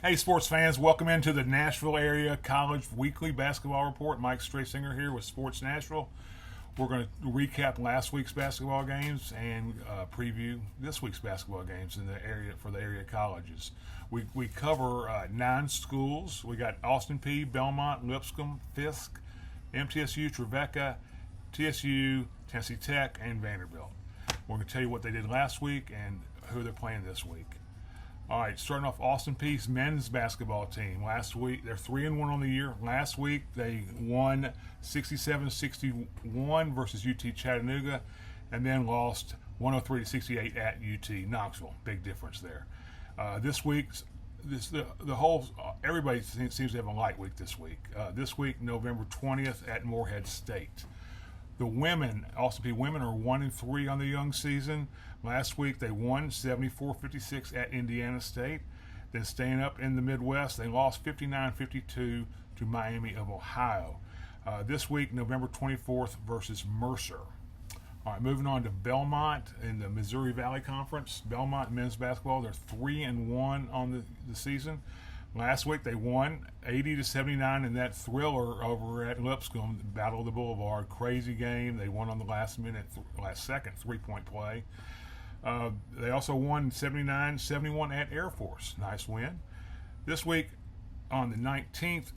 Hey, sports fans, welcome into the Nashville Area College Weekly Basketball Report. Mike Strasinger here with Sports Nashville. We're going to recap last week's basketball games and preview this week's basketball games in the area for the area colleges. We cover 9 schools. We got Austin Peay, Belmont, Lipscomb, Fisk, MTSU, Trevecca, TSU, Tennessee Tech, and Vanderbilt. We're going to tell you what they did last week and who they're playing this week. All right, starting off Austin Peay's men's basketball team. Last week, they're 3-1 on the year. Last week, they won 67-61 versus UT Chattanooga, and then lost 103-68 at UT Knoxville. Big difference there. This week, everybody seems to have a light week this week. This week, November 20th at Morehead State. The women, Austin Peay women, are 1-3 on the young season. Last week they won 74-56 at Indiana State. Then staying up in the Midwest, they lost 59-52 to Miami of Ohio. This week, November 24th versus Mercer. All right, moving on to Belmont in the Missouri Valley Conference. Belmont men's basketball, they're 3-1 on the season. Last week they won 80-79 in that thriller over at Lipscomb, Battle of the Boulevard. Crazy game. They won on the last second 3-point play. They also won 79-71 at Air Force. Nice win. This week on the 19th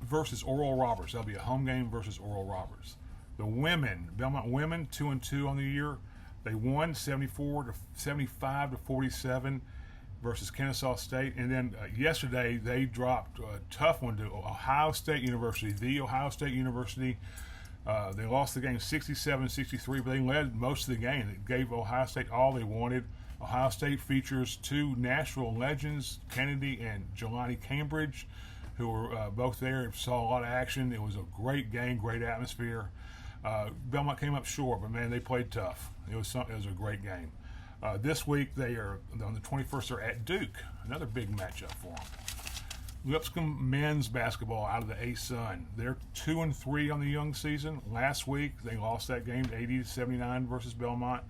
versus Oral Roberts. That'll be a home game versus Oral Roberts. The women, Belmont women, 2-2 on the year. They won 75-47 versus Kennesaw State. And then yesterday they dropped a tough one to Ohio State University, the Ohio State University. They lost the game 67-63, but they led most of the game. It gave Ohio State all they wanted. Ohio State features 2 Nashville legends, Kennedy and Jelani Cambridge, who were both there. Saw a lot of action. It was a great game, great atmosphere. Belmont came up short, but man, they played tough. It was a great game. This week they are on the 21st. They're at Duke, another big matchup for them. Lipscomb men's basketball out of the A-Sun. They're 2-3 on the young season. Last week they lost that game 80-79 versus Belmont,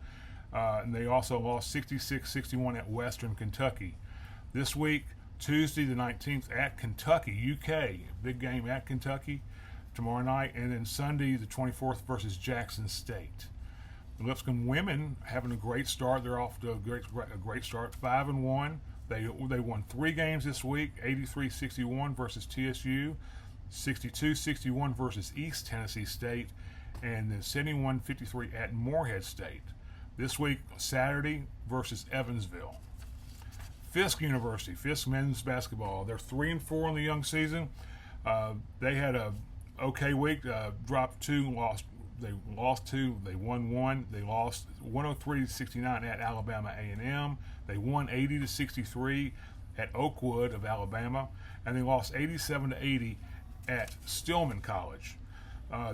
and they also lost 66-61 at Western Kentucky. This week, Tuesday the 19th at Kentucky, UK, big game at Kentucky tomorrow night, and then Sunday the 24th versus Jackson State. The Lipscomb women having a great start. They're off to a great start, 5-1. They won 3 games this week, 83-61 versus TSU, 62-61 versus East Tennessee State, and then 71-53 at Morehead State. This week, Saturday versus Evansville. Fisk University, Fisk men's basketball. They're 3-4 in the young season. They had a okay week, dropped 2, They lost 2. They won 1. They lost 103-69 at Alabama A&M. They won 80-63 at Oakwood of Alabama, and they lost 87-80 at Stillman College.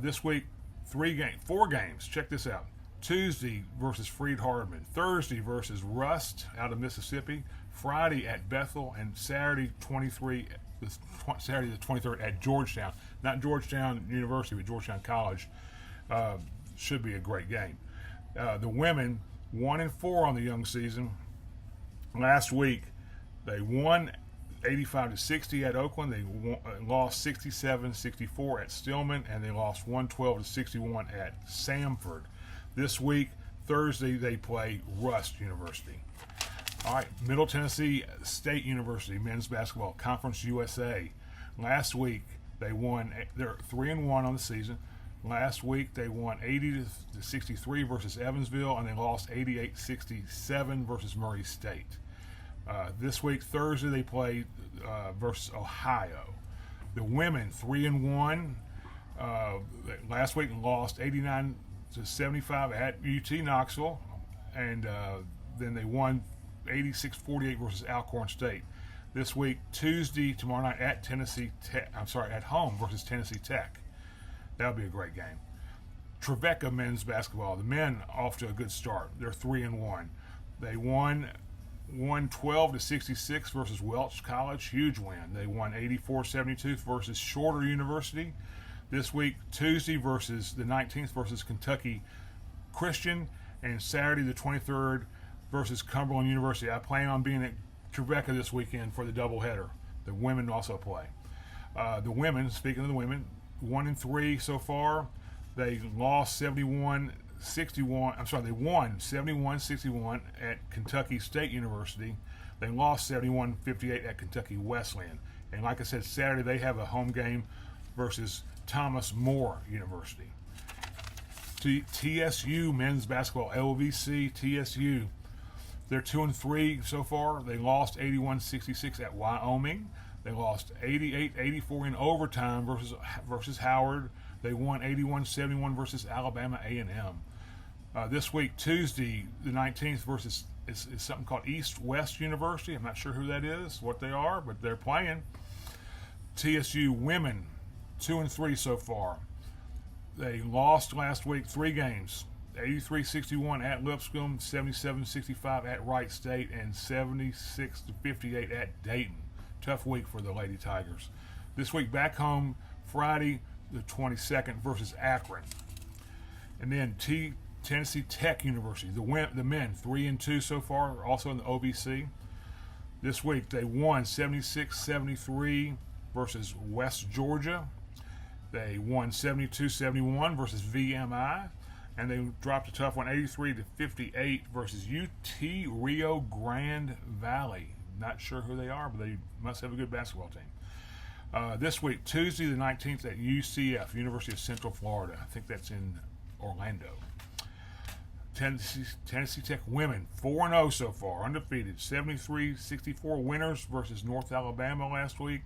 This week, 4 games. Check this out: Tuesday versus Freed Hardman, Thursday versus Rust out of Mississippi, Friday at Bethel, and Saturday the 23rd at Georgetown. Not Georgetown University, but Georgetown College. Should be a great game. The women 1-4 on the young season. Last week they won 85-60 at Oakland. They lost 67-64 at Stillman, and they lost 112-61 at Samford. This week, Thursday, they play Rust University. All right, Middle Tennessee State University men's basketball, Conference USA. Last week they won. They're 3-1 on the season. Last week they won 80-63 versus Evansville, and they lost 88-67 versus Murray State. This week, Thursday, they play versus Ohio. The women 3-1. Last week lost 89-75 at UT Knoxville, and then they won 86-48 versus Alcorn State. This week, Tuesday, tomorrow night at at home versus Tennessee Tech. That'll be a great game. Trevecca men's basketball. The men off to a good start. They're 3-1. They won 112-66 versus Welch College. Huge win. They won 84-72 versus Shorter University. This week, Tuesday versus the 19th versus Kentucky Christian, and Saturday the 23rd versus Cumberland University. I plan on being at Trevecca this weekend for the doubleheader. The women also play. The women, speaking of the women, 1-3 so far. They lost 71-61. I'm sorry, they won 71-61 at Kentucky State University. They lost 71-58 at Kentucky Wesleyan. And like I said, Saturday they have a home game versus Thomas More University. TSU men's basketball, LVC TSU. They're 2-3 so far. They lost 81-66 at Wyoming. They lost 88-84 in overtime versus Howard. They won 81-71 versus Alabama A&M. This week, Tuesday, the 19th, versus is something called East-West University. I'm not sure who that is, what they are, but they're playing. TSU women, 2-3 so far. They lost last week 3 games. 83-61 at Lipscomb, 77-65 at Wright State, and 76-58 at Dayton. Tough week for the Lady Tigers. This week back home, Friday the 22nd versus Akron. And then Tennessee Tech University, the men, 3-2 so far, also in the OVC. This week they won 76-73 versus West Georgia. They won 72-71 versus VMI. And they dropped a tough one, 83-58 versus UT Rio Grande Valley. Not sure who they are, but they must have a good basketball team. This week, Tuesday the 19th at UCF, University of Central Florida. I think that's in Orlando. Tennessee Tech women, 4-0 so far, undefeated. 73-64 winners versus North Alabama last week.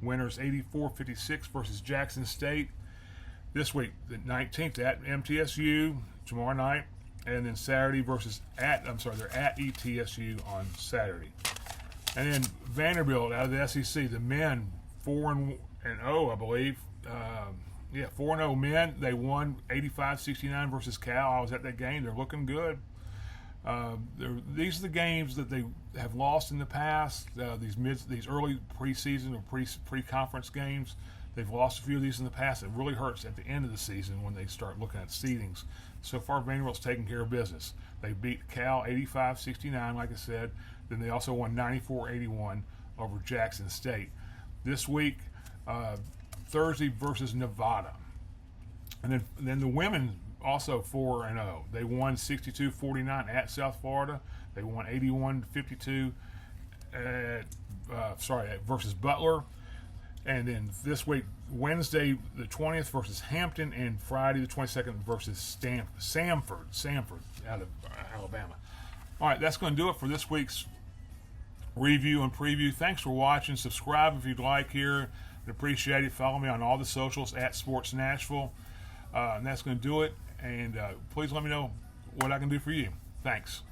Winners 84-56 versus Jackson State. This week, the 19th at MTSU tomorrow night, and then Saturday they're at ETSU on Saturday. And then Vanderbilt out of the SEC, the men 4-0, I believe. 4-0 men. They won 85-69 versus Cal. I was at that game. They're looking good. These are the games that they have lost in the past. These early preseason or pre-conference games. They've lost a few of these in the past. It really hurts at the end of the season when they start looking at seedings. So far, Vanderbilt's taking care of business. They beat Cal 85-69, like I said. Then they also won 94-81 over Jackson State. This week, Thursday versus Nevada. And then the women also 4-0. They won 62-49 at South Florida. They won 81-52 versus Butler. And then this week, Wednesday the 20th versus Hampton, and Friday the 22nd versus Samford out of Alabama. All right, that's going to do it for this week's review and preview. Thanks for watching. Subscribe if you'd like here. I'd appreciate it. Follow me on all the socials at SportsNashville. And that's going to do it. And please let me know what I can do for you. Thanks.